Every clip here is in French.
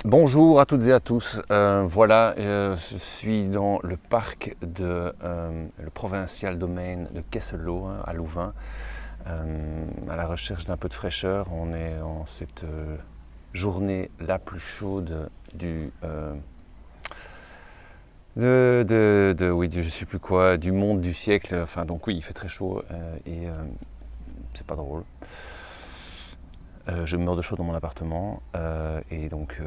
Bonjour à toutes et à tous. Voilà, je suis dans le parc le provincial domaine de Kesselo, à Louvain, à la recherche d'un peu de fraîcheur. On est en cette journée la plus chaude oui, je sais plus quoi, du monde du siècle. Enfin, donc oui, il fait très chaud et c'est pas drôle. Je meurs de chaud dans mon appartement et donc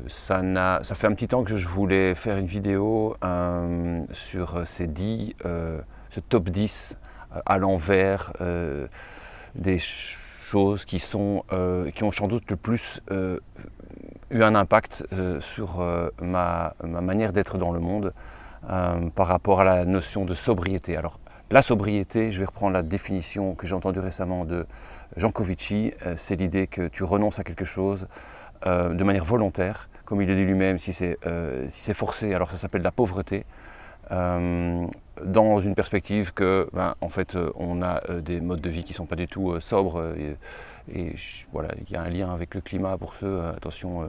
ça fait un petit temps que je voulais faire une vidéo sur ce top 10 à l'envers des choses qui ont sans doute le plus eu un impact sur ma manière d'être dans le monde par rapport à la notion de sobriété. Alors la sobriété, je vais reprendre la définition que j'ai entendue récemment de Jean Covici, c'est l'idée que tu renonces à quelque chose de manière volontaire, comme il le dit lui-même, si c'est forcé, alors ça s'appelle la pauvreté, dans une perspective que, en fait, on a des modes de vie qui ne sont pas du tout sobres, et voilà, il y a un lien avec le climat pour ceux, attention,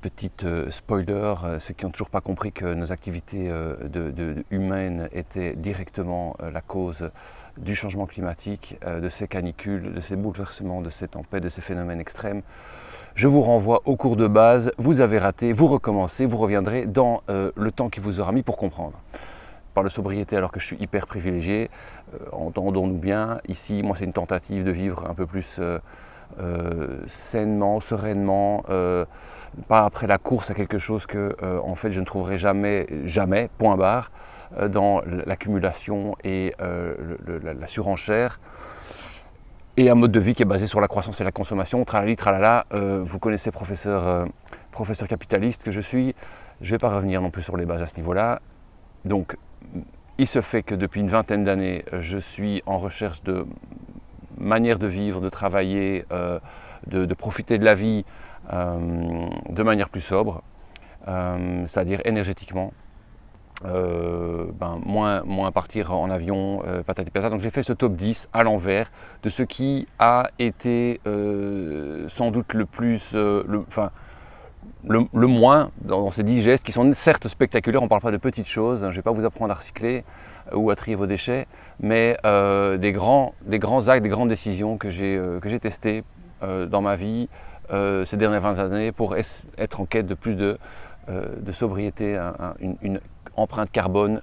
petite spoiler, ceux qui n'ont toujours pas compris que nos activités humaines étaient directement la cause du changement climatique, de ces canicules, de ces bouleversements, de ces tempêtes, de ces phénomènes extrêmes. Je vous renvoie au cours de base, vous avez raté, vous recommencez, vous reviendrez dans le temps qui vous aura mis pour comprendre. Je parle de sobriété alors que je suis hyper privilégié, entendons-nous bien, ici moi c'est une tentative de vivre un peu plus sainement, sereinement, pas après la course à quelque chose que en fait je ne trouverai jamais, point barre, dans l'accumulation et la surenchère, et un mode de vie qui est basé sur la croissance et la consommation, tralali, tralala. Vous connaissez professeur capitaliste que je suis, je ne vais pas revenir non plus sur les bases à ce niveau-là. Donc il se fait que depuis une vingtaine d'années, je suis en recherche de manière de vivre, de travailler, de profiter de la vie de manière plus sobre, c'est-à-dire énergétiquement, moins partir en avion, patati patata. Donc j'ai fait ce top 10 à l'envers de ce qui a été sans doute le plus, le moins dans ces 10 gestes qui sont certes spectaculaires. On ne parle pas de petites choses, je ne vais pas vous apprendre à recycler ou à trier vos déchets, mais des grands actes, des grandes décisions que j'ai testées dans ma vie ces dernières années pour être en quête de plus de sobriété, une empreinte carbone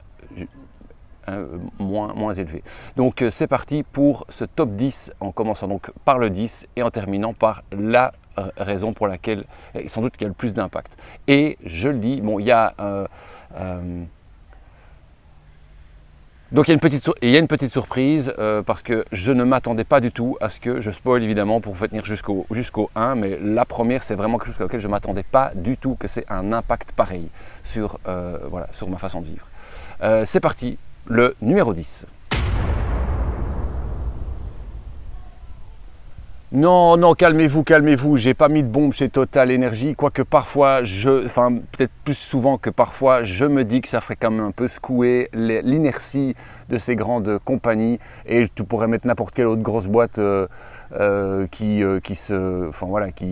moins élevée. Donc c'est parti pour ce top 10, en commençant donc par le 10 et en terminant par la raison pour laquelle, sans doute, qu'il y a le plus d'impact. Et je le dis, bon, il y a donc il y a une petite surprise parce que je ne m'attendais pas du tout à ce que je spoil, évidemment, pour vous tenir jusqu'au 1, mais la première, c'est vraiment quelque chose auquel je ne m'attendais pas du tout, que c'est un impact pareil sur ma façon de vivre. C'est parti, le numéro 10. Non, non, calmez-vous, j'ai pas mis de bombe chez Total Energy, quoique parfois, peut-être plus souvent que parfois, je me dis que ça ferait quand même un peu secouer l'inertie de ces grandes compagnies, et tu pourrais mettre n'importe quelle autre grosse boîte qui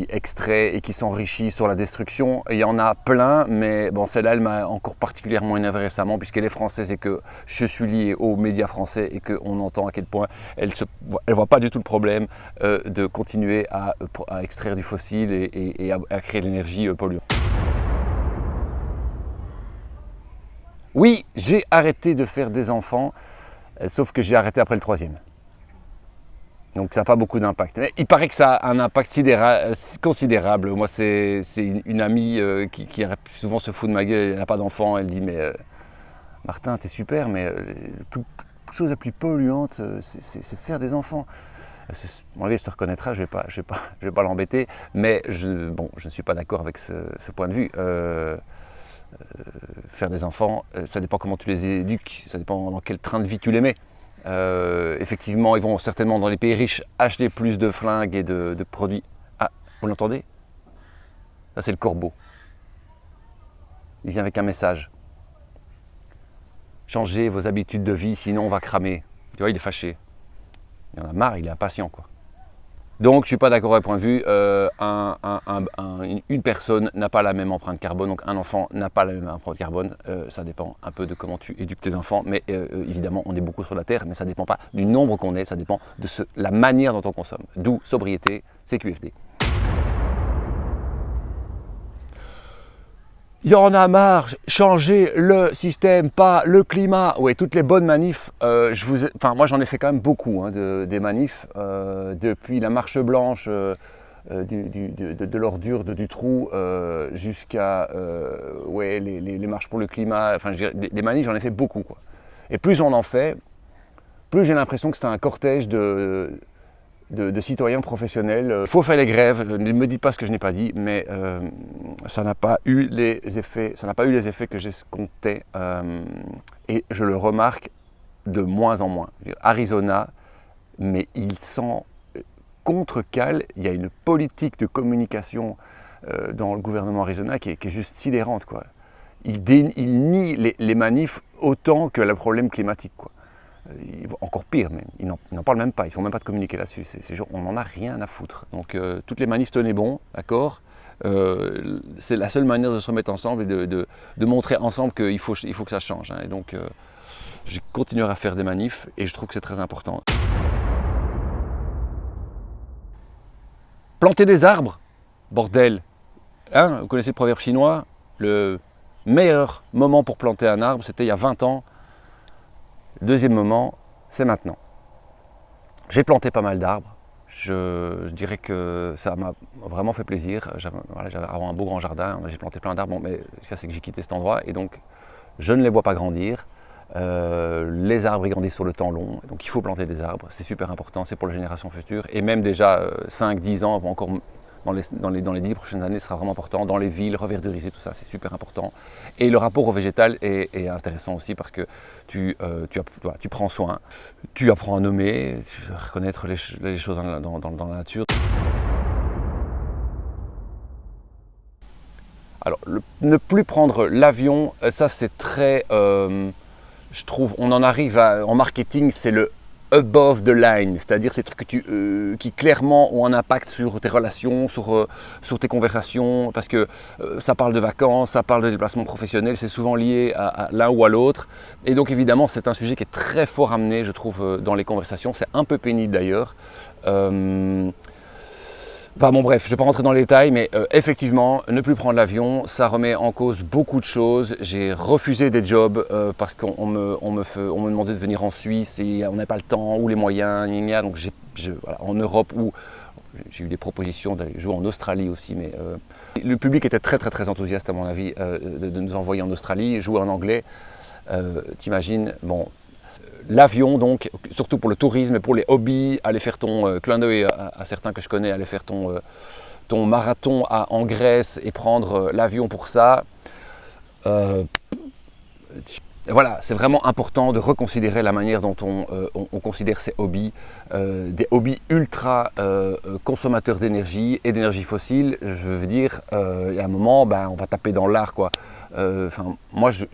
extrait et qui s'enrichit sur la destruction. Il y en a plein, mais bon, celle-là, elle m'a encore particulièrement énervé récemment, puisqu'elle est française et que je suis lié aux médias français et qu'on entend à quel point elle voit pas du tout le problème de continuer à extraire du fossile et à créer de l'énergie polluante. Oui, j'ai arrêté de faire des enfants, sauf que j'ai arrêté après le 3e. Donc ça n'a pas beaucoup d'impact. Mais il paraît que ça a un impact considérable. Moi, c'est une amie qui souvent se fout de ma gueule, elle n'a pas d'enfant, elle dit mais Martin, t'es super, mais la chose la plus polluante, c'est faire des enfants. Bon, elle se reconnaîtra, je vais pas l'embêter, mais je ne suis pas d'accord avec ce point de vue. Faire des enfants, ça dépend comment tu les éduques, ça dépend dans quel train de vie tu les mets. Effectivement, ils vont certainement dans les pays riches acheter plus de flingues et de produits. Ah, vous l'entendez? Ça, c'est le corbeau. Il vient avec un message. Changez vos habitudes de vie, sinon on va cramer. Tu vois, il est fâché. Il en a marre, il est impatient, quoi. Donc je ne suis pas d'accord avec le point de vue, une personne n'a pas la même empreinte carbone, donc un enfant n'a pas la même empreinte carbone, ça dépend un peu de comment tu éduques tes enfants, mais évidemment on est beaucoup sur la Terre, mais ça ne dépend pas du nombre qu'on est, ça dépend de la manière dont on consomme, d'où sobriété, CQFD. Il y en a marre, changer le système, pas le climat. Oui, toutes les bonnes manifs, moi j'en ai fait quand même beaucoup, hein, des manifs, depuis la marche blanche de l'ordure, du trou, jusqu'à les marches pour le climat. Enfin, je veux dire, des manifs, j'en ai fait beaucoup, quoi. Et plus on en fait, plus j'ai l'impression que c'est un cortège de citoyens professionnels. Il faut faire les grèves, ne me dites pas ce que je n'ai pas dit, mais ça n'a pas eu les effets que j'escomptais, et je le remarque de moins en moins. Arizona, mais il s'en contrecale, il y a une politique de communication dans le gouvernement Arizona qui est juste sidérante, quoi. Il nie les manifs autant que le problème climatique, quoi. Encore pire, mais ils n'en parlent même pas, ils ne font même pas de communiquer là-dessus. On n'en a rien à foutre. Donc toutes les manifs tenaient bon, d'accord. C'est la seule manière de se remettre ensemble et de montrer ensemble qu'il faut que ça change, hein. Et donc je continuerai à faire des manifs et je trouve que c'est très important. Planter des arbres, bordel, hein, vous connaissez le proverbe chinois, le meilleur moment pour planter un arbre, c'était il y a 20 ans. Le deuxième moment, c'est maintenant. J'ai planté pas mal d'arbres. Je dirais que ça m'a vraiment fait plaisir. J'avais un beau grand jardin, j'ai planté plein d'arbres, mais ça c'est que j'ai quitté cet endroit et donc je ne les vois pas grandir. Les arbres ils grandissent sur le temps long, donc il faut planter des arbres, c'est super important, c'est pour les générations futures. Et même déjà 5-10 ans, encore dans les 10 prochaines années, ce sera vraiment important. Dans les villes, reverduriser tout ça, c'est super important. Et le rapport au végétal est intéressant aussi parce que tu prends soin, tu apprends à nommer, tu reconnaître les choses dans la nature. Alors, ne plus prendre l'avion, ça c'est très, je trouve, on en arrive en marketing, c'est le above the line, c'est-à-dire ces trucs qui clairement ont un impact sur tes relations, sur tes conversations, parce que ça parle de vacances, ça parle de déplacements professionnels, c'est souvent lié à l'un ou à l'autre. Et donc évidemment, c'est un sujet qui est très fort amené, je trouve, dans les conversations. C'est un peu pénible d'ailleurs. Enfin bon bref, je ne vais pas rentrer dans les détails, mais effectivement, ne plus prendre l'avion, ça remet en cause beaucoup de choses. J'ai refusé des jobs parce qu'on me demandait de venir en Suisse et on n'a pas le temps ou les moyens, donc voilà, en Europe, où j'ai eu des propositions d'aller jouer en Australie aussi, mais le public était très très très enthousiaste à mon avis de nous envoyer en Australie, jouer en anglais. T'imagines, bon. L'avion, donc, surtout pour le tourisme et pour les hobbies, aller faire ton clin d'œil à certains que je connais, aller faire ton marathon en Grèce et prendre l'avion pour ça. Voilà, c'est vraiment important de reconsidérer la manière dont on considère ces hobbies, des hobbies ultra consommateurs d'énergie et d'énergie fossile. Je veux dire, il y a un moment, on va taper dans l'art, quoi. Moi, je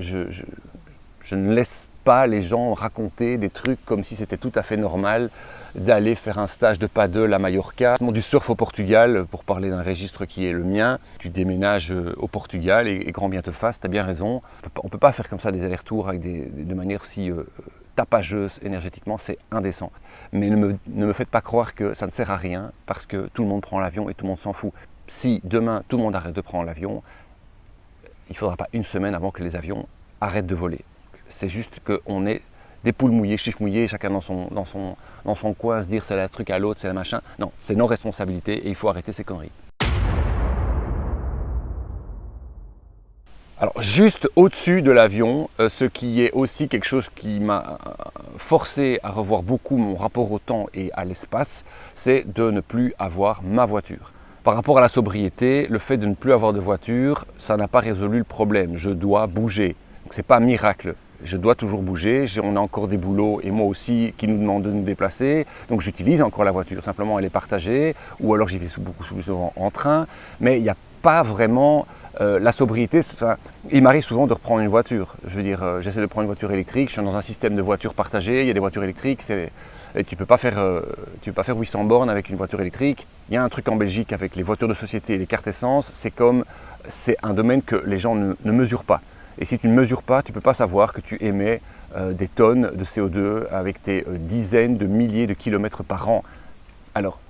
ne laisse pas les gens raconter des trucs comme si c'était tout à fait normal d'aller faire un stage de paddle à Mallorca, du surf au Portugal, pour parler d'un registre qui est le mien. Tu déménages au Portugal et grand bien te fasse, tu as bien raison. On ne peut pas faire comme ça des allers-retours de manière si tapageuse énergétiquement, c'est indécent. Mais ne me faites pas croire que ça ne sert à rien parce que tout le monde prend l'avion et tout le monde s'en fout. Si demain tout le monde arrête de prendre l'avion, il ne faudra pas une semaine avant que les avions arrêtent de voler. C'est juste qu'on est des poules mouillées, chiffres mouillés, chacun dans son coin, se dire c'est le truc à l'autre, c'est le machin. Non, c'est nos responsabilités et il faut arrêter ces conneries. Alors juste au-dessus de l'avion, ce qui est aussi quelque chose qui m'a forcé à revoir beaucoup mon rapport au temps et à l'espace, c'est de ne plus avoir ma voiture. Par rapport à la sobriété, le fait de ne plus avoir de voiture, ça n'a pas résolu le problème. Je dois bouger. Donc c'est pas un miracle. Je dois toujours bouger, on a encore des boulots et moi aussi qui nous demandent de nous déplacer, donc j'utilise encore la voiture, simplement elle est partagée ou alors j'y vais beaucoup plus souvent en train, mais il n'y a pas vraiment la sobriété. Il m'arrive souvent de reprendre une voiture, je veux dire, j'essaie de prendre une voiture électrique, je suis dans un système de voitures partagées, il y a des voitures électriques, Et tu peux pas faire 800 bornes avec une voiture électrique. Il y a un truc en Belgique avec les voitures de société et les cartes essence, c'est un domaine que les gens ne mesurent pas. Et si tu ne mesures pas, tu ne peux pas savoir que tu émets des tonnes de CO2 avec tes dizaines de milliers de kilomètres par an. Alors,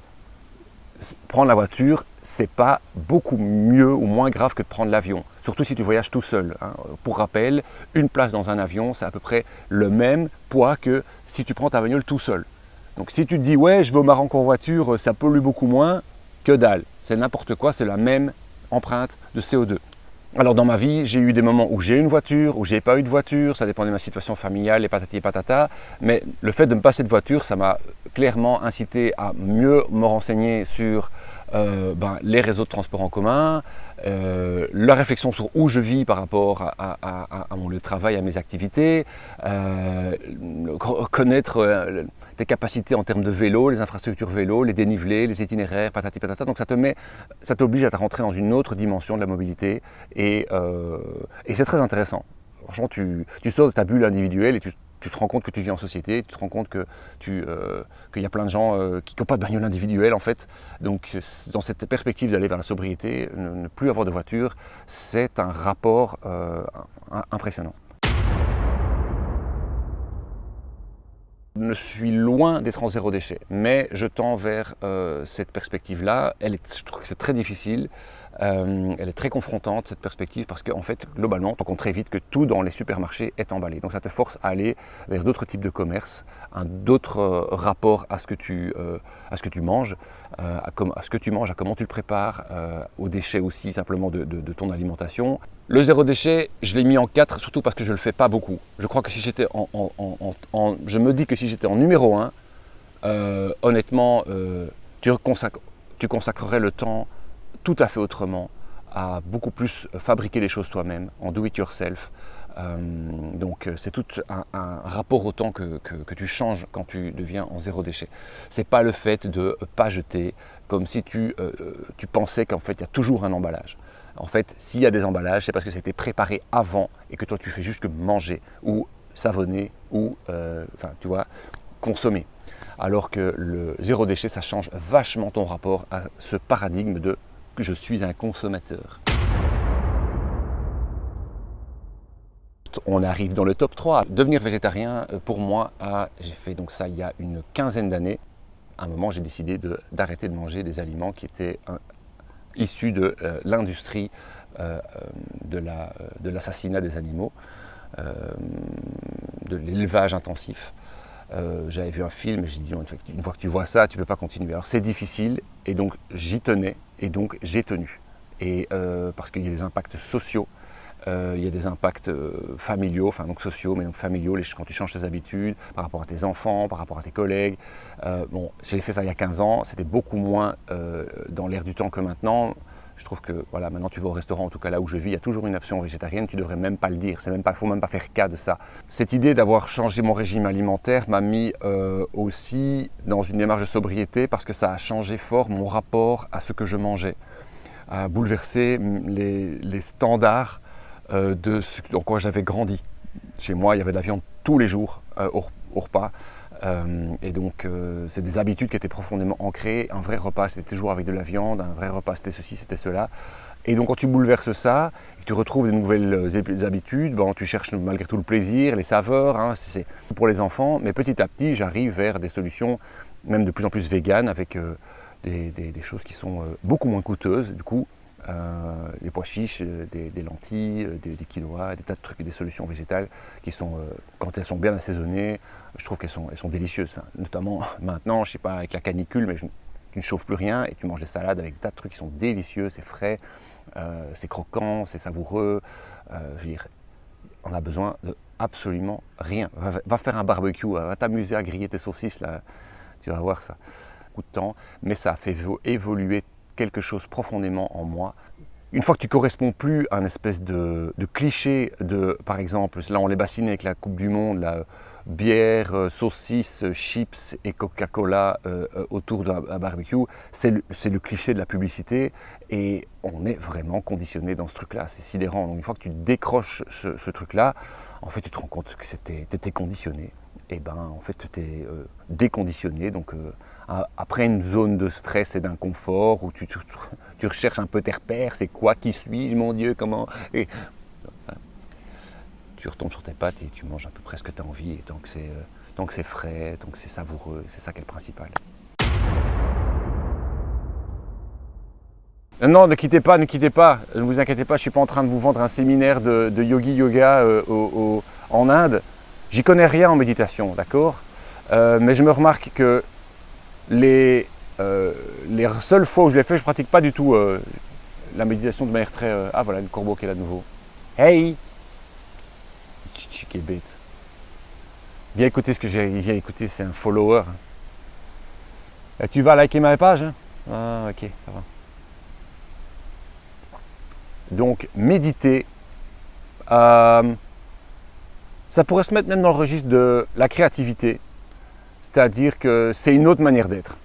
prendre la voiture, c'est pas beaucoup mieux ou moins grave que de prendre l'avion, surtout si tu voyages tout seul. Pour rappel, une place dans un avion, c'est à peu près le même poids que si tu prends ta bagnole tout seul. Donc si tu te dis ouais, je vais au Maroc en voiture, ça pollue beaucoup moins, que dalle, c'est n'importe quoi, c'est la même empreinte de CO2. Alors dans ma vie, j'ai eu des moments où j'ai eu une voiture, où j'ai pas eu de voiture, ça dépend de ma situation familiale et patati et patata, mais le fait de me passer de voiture, ça m'a clairement incité à mieux me renseigner sur les réseaux de transport en commun, la réflexion sur où je vis par rapport à mon lieu de travail, à mes activités, connaître tes capacités en termes de vélo, les infrastructures vélo, les dénivelés, les itinéraires, patati patata. Donc ça t'oblige à rentrer dans une autre dimension de la mobilité et c'est très intéressant. Franchement, tu sors de ta bulle individuelle et tu te rends compte que tu vis en société, tu te rends compte qu'il y a plein de gens qui n'ont pas de bagnole individuelle en fait. Donc dans cette perspective d'aller vers la sobriété, ne plus avoir de voiture, c'est un rapport impressionnant. Je suis loin d'être en zéro déchet, mais je tends vers cette perspective-là. Je trouve que c'est très difficile, elle est très confrontante cette perspective parce qu'en fait, globalement, tu rencontres très vite que tout dans les supermarchés est emballé. Donc ça te force à aller vers d'autres types de commerce, d'autres rapports à ce que tu manges, à ce que tu manges, à comment tu le prépares, aux déchets aussi simplement de ton alimentation. Le zéro déchet, je l'ai mis en 4, surtout parce que je ne le fais pas beaucoup. Je crois que si j'étais je me dis que si j'étais en numéro 1, honnêtement, tu consacrerais le temps tout à fait autrement à beaucoup plus fabriquer les choses toi-même, en do it yourself. Donc c'est tout un rapport au temps que tu changes quand tu deviens en zéro déchet. C'est pas le fait de ne pas jeter comme si tu pensais qu'en fait il y a toujours un emballage. En fait, s'il y a des emballages, c'est parce que c'était préparé avant et que toi tu fais juste que manger ou savonner ou consommer. Alors que le zéro déchet, ça change vachement ton rapport à ce paradigme de « je suis un consommateur ». On arrive dans le top 3. Devenir végétarien, pour moi, j'ai fait donc ça il y a une quinzaine d'années. À un moment, j'ai décidé d'arrêter de manger des aliments qui étaient issus de l'industrie de l'assassinat des animaux, de l'élevage intensif. J'avais vu un film et j'ai dit une fois que tu vois ça, tu ne peux pas continuer. Alors c'est difficile et donc j'y tenais et donc j'ai tenu. Et parce qu'il y a des impacts sociaux, il y a des impacts familiaux, enfin donc sociaux, mais donc familiaux, quand tu changes tes habitudes par rapport à tes enfants, par rapport à tes collègues. J'ai fait ça il y a 15 ans, c'était beaucoup moins dans l'air du temps que maintenant. Je trouve que voilà, maintenant tu vas au restaurant, en tout cas là où je vis, il y a toujours une option végétarienne, tu ne devrais même pas le dire, il ne faut même pas faire cas de ça. Cette idée d'avoir changé mon régime alimentaire m'a mis aussi dans une démarche de sobriété parce que ça a changé fort mon rapport à ce que je mangeais, a bouleversé les standards de ce dans quoi j'avais grandi. Chez moi, il y avait de la viande tous les jours au repas. Et donc c'est des habitudes qui étaient profondément ancrées. Un vrai repas c'était toujours avec de la viande, un vrai repas c'était ceci, c'était cela. Et donc quand tu bouleverses ça, et que tu retrouves des nouvelles habitudes, tu cherches malgré tout le plaisir, les saveurs, c'est pour les enfants. Mais petit à petit j'arrive vers des solutions même de plus en plus véganes avec des choses qui sont beaucoup moins coûteuses. Du coup des pois chiches, des lentilles, des quinoa, des tas de trucs, des solutions végétales qui sont, quand elles sont bien assaisonnées, je trouve qu'elles sont délicieuses. Enfin, notamment maintenant, je sais pas, avec la canicule, mais tu ne chauffes plus rien et tu manges des salades avec des tas de trucs qui sont délicieux, c'est frais, c'est croquant, c'est savoureux. Je veux dire, on a besoin de absolument rien. Va faire un barbecue, va t'amuser à griller tes saucisses, là, tu vas voir ça. Beaucoup de temps, mais ça a fait évoluer quelque chose profondément en moi. Une fois que tu ne corresponds plus à un espèce de cliché de, par exemple, là on les bassinait avec la Coupe du Monde, la bière, saucisses, chips et Coca-Cola autour d'un barbecue, c'est le cliché de la publicité et on est vraiment conditionné dans ce truc-là, c'est sidérant. Donc une fois que tu décroches ce truc-là, en fait tu te rends compte que tu étais conditionné et ben en fait tu es déconditionné. Donc après une zone de stress et d'inconfort où tu recherches un peu tes repères, c'est quoi, qui suis-je, mon Dieu, comment, et tu retombes sur tes pattes et tu manges à peu près ce que tu as envie, et tant que c'est frais, tant que c'est savoureux, c'est ça qui est le principal. Non, ne quittez pas, ne vous inquiétez pas, je ne suis pas en train de vous vendre un séminaire de yogi yoga en Inde. J'y connais rien en méditation, d'accord, mais je me remarque que les seules fois où je l'ai fait, je ne pratique pas du tout la méditation de manière très... Ah voilà, le corbeau qui est là de nouveau. Hey, chic et bête. Viens écouter ce que j'ai, viens écouter, c'est un follower. Et tu vas liker ma page, hein? Ah ok, ça va. Donc méditer, ça pourrait se mettre même dans le registre de la créativité, c'est-à-dire que c'est une autre manière d'être.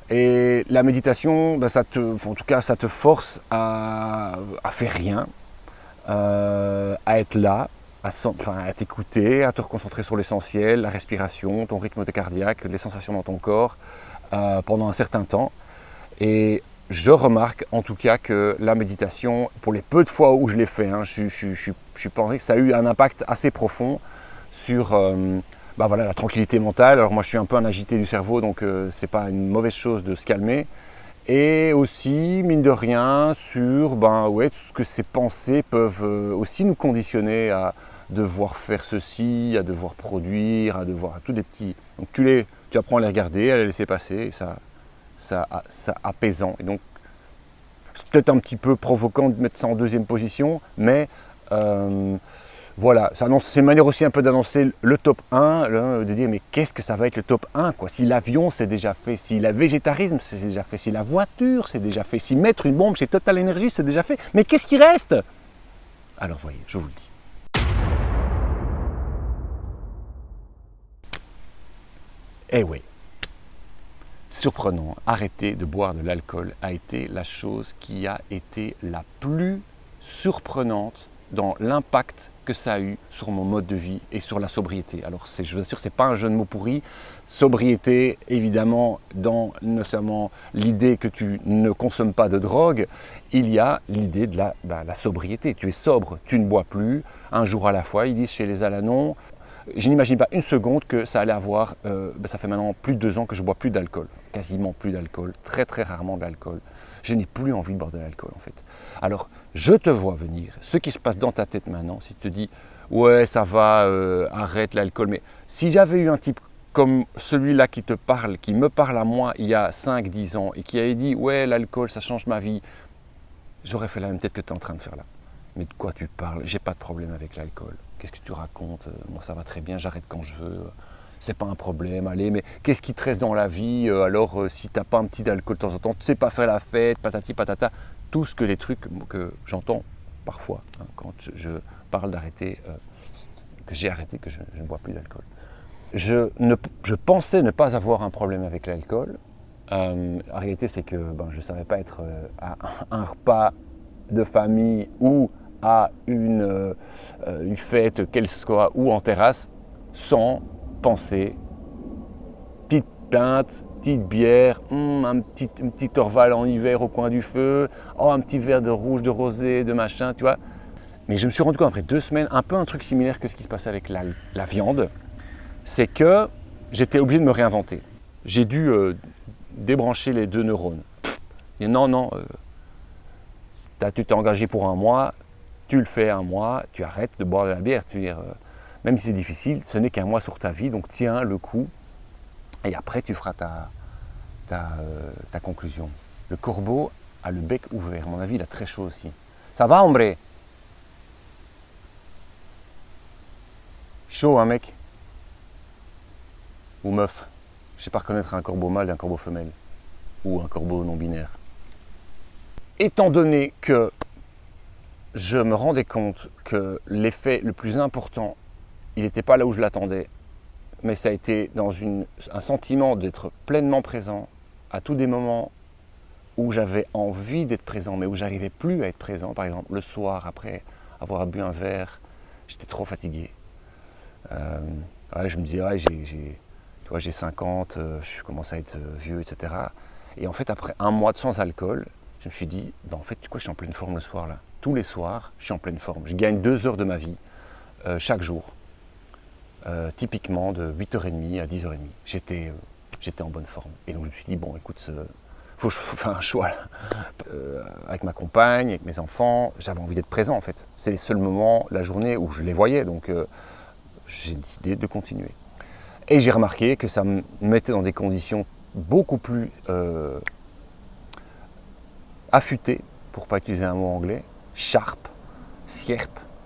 Et la méditation, ben ça te force à faire rien, à être là, à t'écouter, à te reconcentrer sur l'essentiel, la respiration, ton rythme cardiaque, les sensations dans ton corps pendant un certain temps. Et je remarque en tout cas que la méditation, pour les peu de fois où je l'ai fait, hein, je pense que ça a eu un impact assez profond sur voilà, la tranquillité mentale. Alors moi je suis un peu un agité du cerveau, donc c'est pas une mauvaise chose de se calmer. Et aussi, mine de rien, sur tout ce que ces pensées peuvent aussi nous conditionner à devoir faire ceci, à devoir produire, à devoir tous des petits. Donc tu apprends à les regarder, à les laisser passer, et ça apaisant. Et donc, c'est peut-être un petit peu provoquant de mettre ça en deuxième position, mais voilà, c'est une manière aussi un peu d'annoncer le top 1, de dire mais qu'est-ce que ça va être le top 1 quoi. Si l'avion c'est déjà fait, si le végétarisme c'est déjà fait, si la voiture c'est déjà fait, si mettre une bombe chez Total Energy c'est déjà fait, mais qu'est-ce qui reste? Alors voyez, je vous le dis. Eh oui, surprenant, arrêter de boire de l'alcool a été la chose qui a été la plus surprenante dans l'impact que ça a eu sur mon mode de vie et sur la sobriété. Alors je vous assure, ce n'est pas un jeu de mots pourri. Sobriété, évidemment, dans notamment l'idée que tu ne consommes pas de drogue, il y a l'idée de la sobriété. Tu es sobre, tu ne bois plus, un jour à la fois, ils disent chez les Alanons. Je n'imagine pas une seconde que ça allait avoir, ça fait maintenant plus de 2 ans que je ne bois plus d'alcool, quasiment plus d'alcool, très très rarement d'alcool. Je n'ai plus envie de boire de l'alcool en fait. Alors, je te vois venir, ce qui se passe dans ta tête maintenant, si tu te dis « ouais, ça va, arrête l'alcool », mais si j'avais eu un type comme celui-là qui te parle, qui me parle à moi il y a 5-10 ans et qui avait dit « ouais, l'alcool, ça change ma vie », j'aurais fait la même tête que tu es en train de faire là. Mais de quoi tu parles? J'ai pas de problème avec l'alcool. Qu'est-ce que tu racontes? Moi, ça va très bien, j'arrête quand je veux. C'est pas un problème, allez, mais qu'est-ce qui te reste dans la vie? Alors, si t'as pas un petit d'alcool de temps en temps, tu sais pas faire la fête, patati patata. Tout ce que les trucs que j'entends parfois hein, quand je parle d'arrêter, que j'ai arrêté, que je ne bois plus d'alcool. Je pensais ne pas avoir un problème avec l'alcool. La réalité, c'est que je ne savais pas être à un repas de famille ou à une fête, qu'elle soit, ou en terrasse, sans penser, petite pinte, petite bière, un petit Orval en hiver au coin du feu, un petit verre de rouge, de rosé, de machin, tu vois. Mais je me suis rendu compte après 2 semaines, un peu un truc similaire que ce qui se passait avec la viande, c'est que j'étais obligé de me réinventer. J'ai dû débrancher les 2 neurones. Et non, tu t'es engagé pour 1 mois, tu le fais 1 mois, tu arrêtes de boire de la bière. Même si c'est difficile, ce n'est qu'1 mois sur ta vie, donc tiens le coup. Et après, tu feras ta conclusion. Le corbeau a le bec ouvert. À mon avis, il a très chaud aussi. Ça va, hombre? Chaud, hein, mec? Ou meuf? Je sais pas reconnaître un corbeau mâle d'un corbeau femelle. Ou un corbeau non-binaire. Étant donné que je me rendais compte que l'effet le plus important, il n'était pas là où je l'attendais, mais ça a été dans un sentiment d'être pleinement présent à tous des moments où j'avais envie d'être présent, mais où j'arrivais plus à être présent. Par exemple, le soir, après avoir bu un verre, j'étais trop fatigué. Ouais, je me disais, ouais, tu vois, j'ai 50, je commence à être vieux, etc. Et en fait, après un mois de sans alcool, je me suis dit, bah, en fait, tu vois, je suis en pleine forme le soir là. Tous les soirs, je suis en pleine forme. Je gagne 2 heures de ma vie chaque jour. Typiquement de 8h30 à 10h30. J'étais en bonne forme. Et donc je me suis dit, bon écoute, faut faire un choix là. Avec ma compagne, avec mes enfants, j'avais envie d'être présent en fait. C'est les seuls moments, la journée où je les voyais, donc j'ai décidé de continuer. Et j'ai remarqué que ça me mettait dans des conditions beaucoup plus affûtées, pour ne pas utiliser un mot anglais, sharp,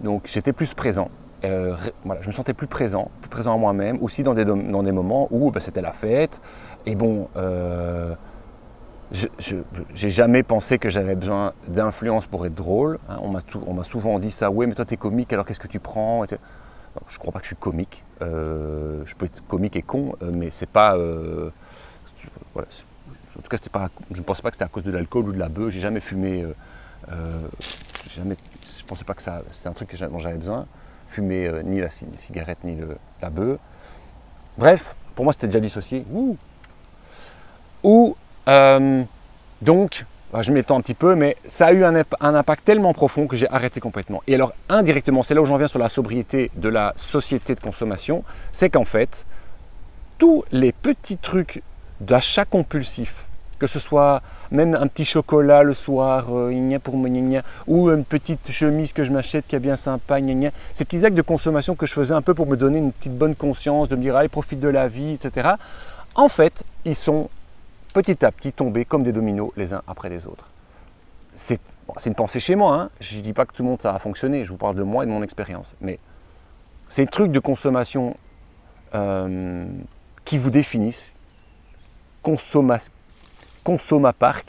donc j'étais plus présent. Voilà, je me sentais plus présent à moi-même, aussi dans des moments où c'était la fête. Et bon, j'ai jamais pensé que j'avais besoin d'influence pour être drôle. Hein. On m'a souvent dit ça, ouais mais toi t'es comique, alors qu'est-ce que tu prends? Non, je ne crois pas que je suis comique. Je peux être comique et con, mais c'est pas... voilà, en tout cas, je ne pensais pas que c'était à cause de l'alcool ou de la bœuf. J'ai jamais fumé. Je ne pensais pas que c'était un truc dont j'avais besoin. Fumer ni la cigarette ni la bœuf. Bref, pour moi c'était déjà dissocié. Donc, je m'étends un petit peu, mais ça a eu un impact tellement profond que j'ai arrêté complètement. Et alors, indirectement, c'est là où j'en viens sur la sobriété de la société de consommation, c'est qu'en fait, tous les petits trucs d'achat compulsif, que ce soit même un petit chocolat le soir, ou une petite chemise que je m'achète qui est bien sympa, ces petits actes de consommation que je faisais un peu pour me donner une petite bonne conscience, de me dire allez, profite de la vie, etc. En fait, ils sont petit à petit tombés comme des dominos les uns après les autres. C'est une pensée chez moi, hein. Je ne dis pas que tout le monde ça a fonctionné, je vous parle de moi et de mon expérience, mais ces trucs de consommation qui vous définissent, consommaparc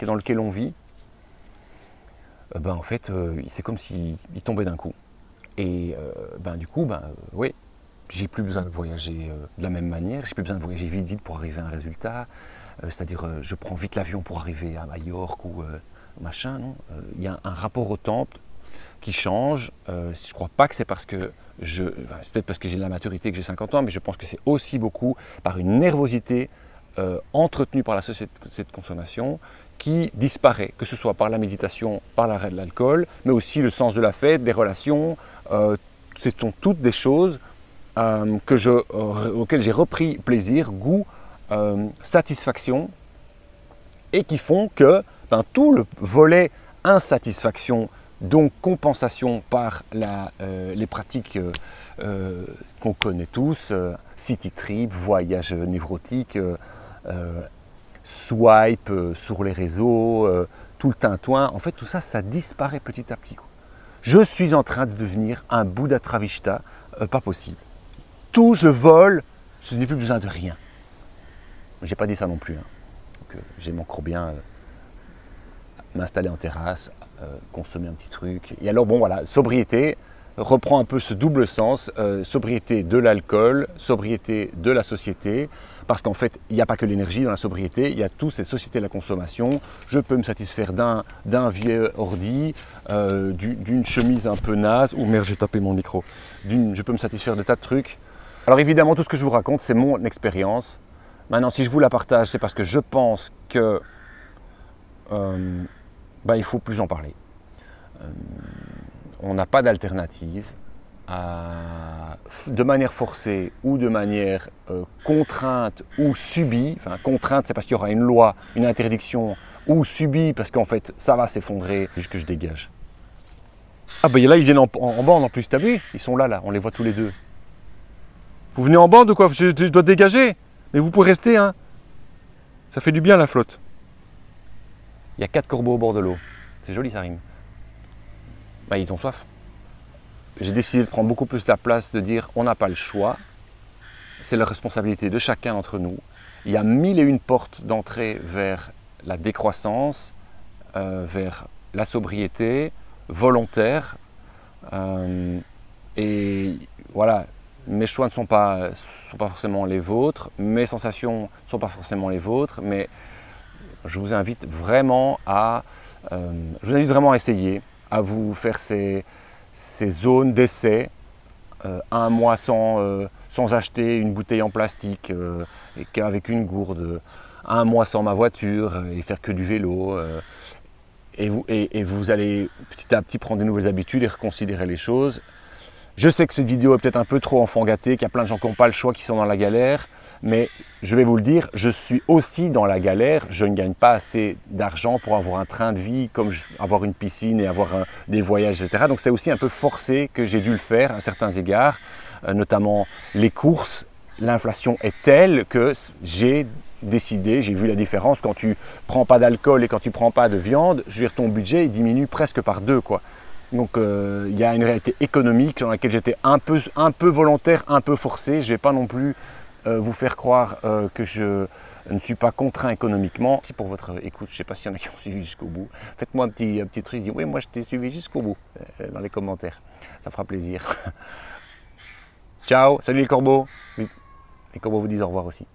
dans lequel on vit, en fait, c'est comme s'il tombait d'un coup. Et du coup, oui, j'ai plus besoin de voyager de la même manière, j'ai plus besoin de voyager vite pour arriver à un résultat, c'est-à-dire je prends vite l'avion pour arriver à Majorque ou machin, non. Il y a un rapport au temps qui change. Je ne crois pas que c'est parce que c'est peut-être parce que j'ai de la maturité que j'ai 50 ans, mais je pense que c'est aussi beaucoup par une nervosité entretenue par la société de consommation qui disparaît, que ce soit par la méditation, par l'arrêt de l'alcool, mais aussi le sens de la fête, des relations. Ce sont toutes des choses auxquelles j'ai repris plaisir, goût, satisfaction, et qui font que tout le volet insatisfaction, donc compensation par les pratiques qu'on connaît tous, city trip, voyage névrotique, swipe sur les réseaux, tout le tintouin, en fait tout ça, ça disparaît petit à petit, quoi. Je suis en train de devenir un Bouddha Travishta, pas possible. Tout, je vole, je n'ai plus besoin de rien. J'ai pas dit ça non plus, hein. Donc, j'aime encore bien m'installer en terrasse, consommer un petit truc. Et alors bon voilà, sobriété reprend un peu ce double sens, sobriété de l'alcool, sobriété de la société, parce qu'en fait, il n'y a pas que l'énergie dans la sobriété, il y a toutes ces sociétés de la consommation. Je peux me satisfaire d'un vieux ordi, d'une chemise un peu naze, ou merde, j'ai tapé mon micro, je peux me satisfaire de tas de trucs. Alors évidemment, tout ce que je vous raconte, c'est mon expérience. Maintenant, si je vous la partage, c'est parce que je pense que il faut plus en parler. On n'a pas d'alternative. De manière forcée ou de manière contrainte ou subie, enfin contrainte c'est parce qu'il y aura une loi, une interdiction, ou subie parce qu'en fait ça va s'effondrer, juste que je dégage. Ah là ils viennent en bande en plus, t'as vu? Ils sont là, on les voit tous les deux. Vous venez en bande ou quoi? Je dois dégager, mais vous pouvez rester, hein. Ça fait du bien la flotte. Il y a 4 corbeaux au bord de l'eau, c'est joli ça rime. Ils ont soif. J'ai décidé de prendre beaucoup plus la place, de dire on n'a pas le choix, c'est la responsabilité de chacun d'entre nous. Il y a 1001 portes d'entrée vers la décroissance, vers la sobriété volontaire. Et voilà, mes choix ne sont pas forcément les vôtres, mes sensations ne sont pas forcément les vôtres, mais je vous invite vraiment à essayer, à vous faire ces zones d'essai, un mois sans sans acheter une bouteille en plastique, et qu'avec une gourde, un mois sans ma voiture et faire que du vélo. Et vous allez petit à petit prendre des nouvelles habitudes et reconsidérer les choses. Je sais que cette vidéo est peut-être un peu trop enfant gâté, qu'il y a plein de gens qui n'ont pas le choix, qui sont dans la galère, mais je vais vous le dire, je suis aussi dans la galère. Je ne gagne pas assez d'argent pour avoir un train de vie, comme avoir une piscine et avoir des voyages, etc. Donc c'est aussi un peu forcé que j'ai dû le faire à certains égards, notamment les courses. L'inflation est telle que j'ai décidé, j'ai vu la différence quand tu prends pas d'alcool et quand tu prends pas de viande, je veux dire, ton budget il diminue presque par 2, quoi. Donc il y a une réalité économique dans laquelle j'étais un peu volontaire, un peu forcé. Je ne vais pas non plus vous faire croire que je ne suis pas contraint économiquement. Merci pour votre écoute. Je ne sais pas s'il y en a qui ont suivi jusqu'au bout. Faites-moi un petit truc, dites oui, moi je t'ai suivi jusqu'au bout dans les commentaires. Ça fera plaisir. Ciao, salut les corbeaux. Les corbeaux vous disent au revoir aussi.